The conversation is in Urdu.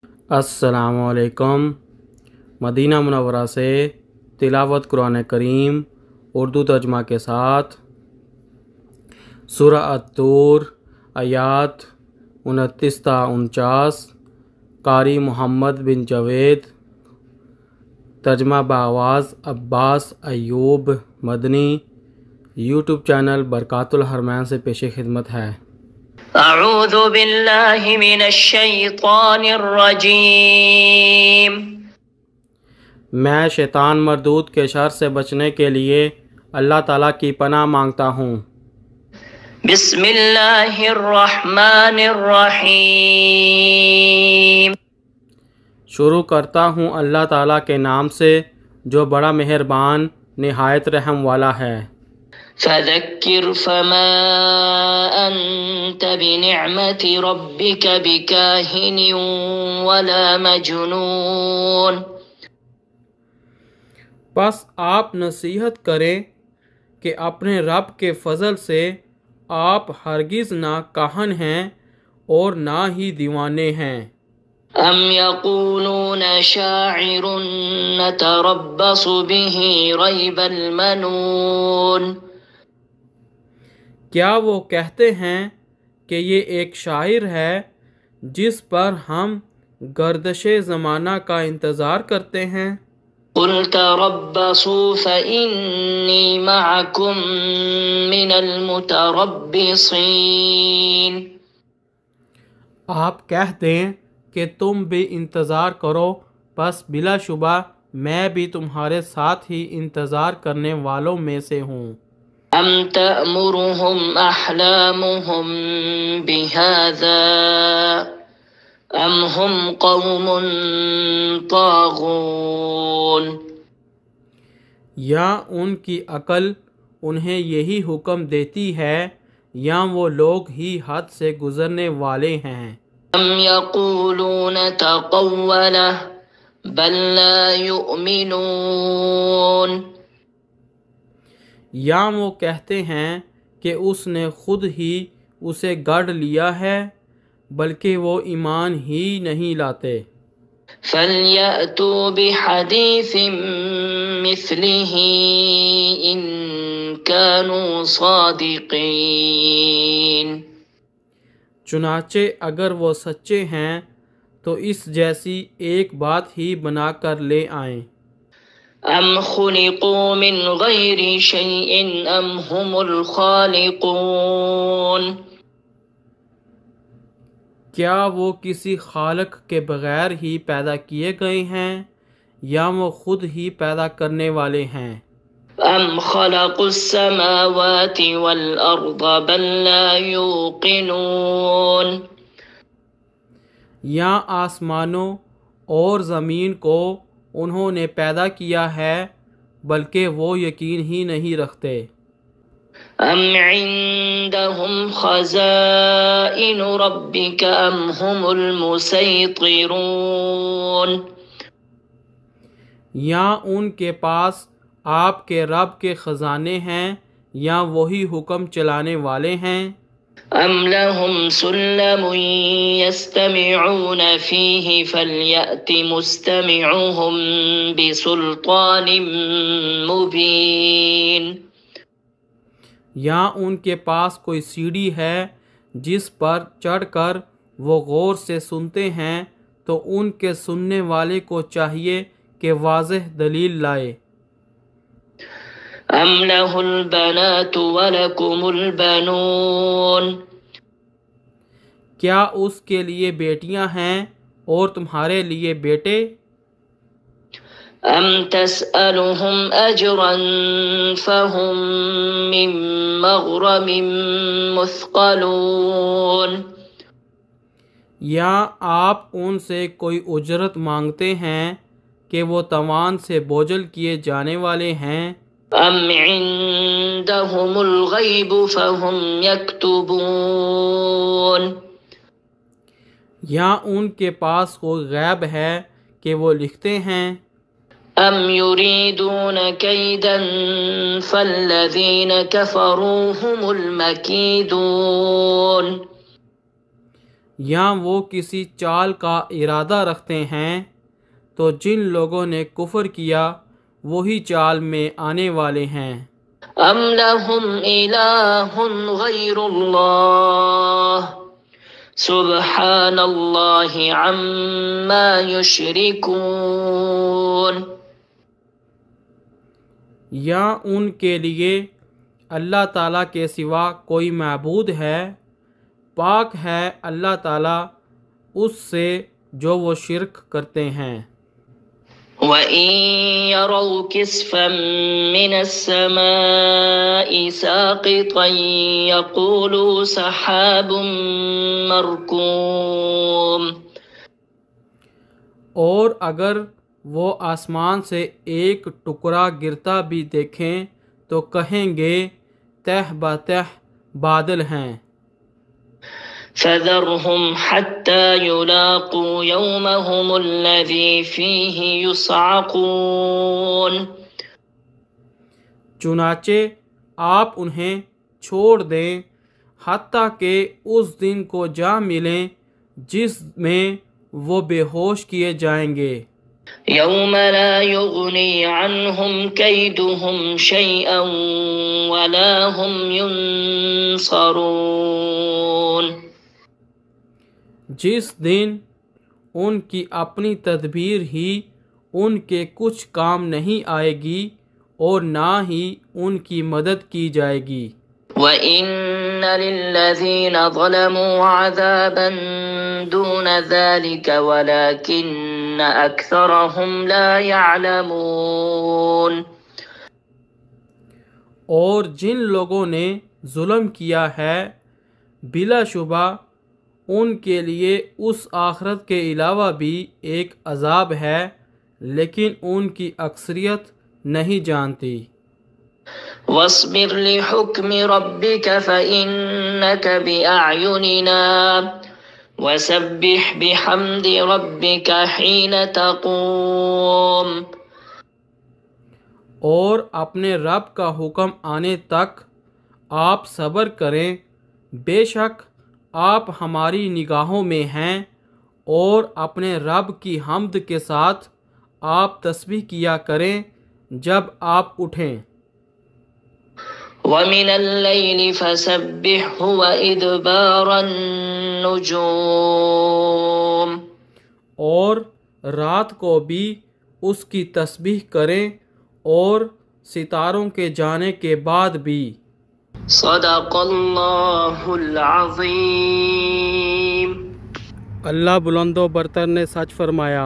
السلام علیکم۔ مدینہ منورہ سے تلاوت قرآن کریم اردو ترجمہ کے ساتھ سورہ الطور آیات 29 تا 49۔ قاری محمد بن جاوید، ترجمہ بآواز عباس ایوب مدنی۔ یوٹیوب چینل برکات الحرمین سے پیش خدمت ہے۔ اعوذ باللہ من الشیطان الرجیم۔ میں شیطان مردود کے شر سے بچنے کے لیے اللہ تعالیٰ کی پناہ مانگتا ہوں۔ بسم اللہ الرحمن الرحیم۔ شروع کرتا ہوں اللہ تعالیٰ کے نام سے جو بڑا مہربان نہایت رحم والا ہے۔ فذکر فما انت بنعمت ربک بکاہن ولا مجنون۔ بس آپ نصیحت کریں کہ اپنے رب کے فضل سے آپ ہرگز نہ کاہن ہیں اور نہ ہی دیوانے ہیں۔ ام یقولون شاعر نتربص به ریب المنون۔ کیا وہ کہتے ہیں کہ یہ ایک شاعر ہے جس پر ہم گردش زمانہ کا انتظار کرتے ہیں؟ قل تربصوا فإني معكم من المتربصين۔ آپ کہہ دیں کہ تم بھی انتظار کرو، بس بلا شبہ میں بھی تمہارے ساتھ ہی انتظار کرنے والوں میں سے ہوں۔ ام تأمرهم احلامهم بهذا ام هم قوم طاغون۔ یا ان کی عقل انہیں یہی حکم دیتی ہے یا وہ لوگ ہی حد سے گزرنے والے ہیں۔ ام یقولون تقولہ بل لا یؤمنون۔ یا وہ کہتے ہیں کہ اس نے خود ہی اسے گڑھ لیا ہے بلکہ وہ ایمان ہی نہیں لاتے۔ فَلْيَأْتُوا بِحَدِيثٍ مِثْلِهِ إِن كَانُوا صَادِقِينَ۔ چنانچہ اگر وہ سچے ہیں تو اس جیسی ایک بات ہی بنا کر لے آئیں۔ ام خلقوا من غیر شیء ام هم الخالقون۔ کیا وہ کسی خالق کے بغیر ہی پیدا کیے گئے ہیں یا وہ خود ہی پیدا کرنے والے ہیں؟ ام خلقوا السماوات والارض بل لا یوقنون۔ یا آسمانوں اور زمین کو انہوں نے پیدا کیا ہے بلکہ وہ یقین ہی نہیں رکھتے۔ ام عندهم خزائن ربك ام هم المسيطرون۔ یا ان کے پاس آپ کے رب کے خزانے ہیں یا وہی حکم چلانے والے ہیں۔ ام لهم سلم يستمعون فيه فليأت مستمعهم بسلطان مبين۔ یا ان کے پاس کوئی سیڑھی ہے جس پر چڑھ کر وہ غور سے سنتے ہیں تو ان کے سننے والے کو چاہیے کہ واضح دلیل لائے۔ ام له البنات ولكم البنون۔ کیا اس کے لیے بیٹیاں ہیں اور تمہارے لیے بیٹے؟ ام تسألهم اجرا فهم من مغرم مثقلون۔ یا آپ ان سے کوئی اجرت مانگتے ہیں کہ وہ تاوان سے بوجھل کیے جانے والے ہیں؟ ام عندهم الغیب فهم یکتبون۔ یا ان کے پاس کوئی غیب ہے کہ وہ لکھتے ہیں؟ ام یریدون کیدا فالذین کفروا هم المکیدون۔ یا وہ کسی چال کا ارادہ رکھتے ہیں تو جن لوگوں نے کفر کیا وہی چال میں آنے والے ہیں۔ ام لهم الہ غیر اللہ سبحان اللہ عما یشرکون، یا ان کے لیے اللہ تعالیٰ کے سوا کوئی معبود ہے، پاک ہے اللہ تعالیٰ اس سے جو وہ شرک کرتے ہیں۔ وَإِن يَرَوْا كِسْفًا مِّنَ السَّمَاءِ سَاقِطًا يَقُولُوا سَحَابٌ مَّرْكُومٌ، اور اگر وہ آسمان سے ایک ٹکڑا گرتا بھی دیکھیں تو کہیں گے تہ بتہ بادل ہیں۔ فَذَرْهُمْ حَتَّى يُلَاقُوا يَوْمَهُمُ الَّذِي فِيهِ يُصْعَقُونَ، چنانچہ آپ انہیں چھوڑ دیں حتیٰ کہ اس دن کو جا ملیں جس میں وہ بے ہوش کیے جائیں گے۔ يَوْمَ لَا يُغْنِي عَنْهُمْ كَيْدُهُمْ شَيْئًا وَلَا هُمْ يُنصَرُونَ، جس دن ان کی اپنی تدبیر ہی ان کے کچھ کام نہیں آئے گی اور نہ ہی ان کی مدد کی جائے گی۔ وَإِنَّ لِلَّذِينَ ظَلَمُوا عَذَابًا دُونَ ذَلِكَ وَلَكِنَّ أَكْثَرَهُمْ لَا يَعْلَمُونَ، اور جن لوگوں نے ظلم کیا ہے بلا شبہ ان کے لیے اس آخرت کے علاوہ بھی ایک عذاب ہے، لیکن ان کی اکثریت نہیں جانتی۔ وَاصْبِرْ لِحُكْمِ رَبِّكَ فَإِنَّكَ بِأَعْيُنِنَا وَسَبِّحْ بِحَمْدِ رَبِّكَ حِينَ تَقُومُ، اور اپنے رب کا حکم آنے تک آپ صبر کریں، بے شک آپ ہماری نگاہوں میں ہیں، اور اپنے رب کی حمد کے ساتھ آپ تسبیح کیا کریں جب آپ اٹھیں۔ وَمِنَ اللَّيْلِ فَسَبِّحْهُ وَإِدْبَارَ النُّجُومِ، اور رات کو بھی اس کی تسبیح کریں اور ستاروں کے جانے کے بعد بھی۔ صدق اللہ العظیم۔ اللہ بلند و برتر نے سچ فرمایا۔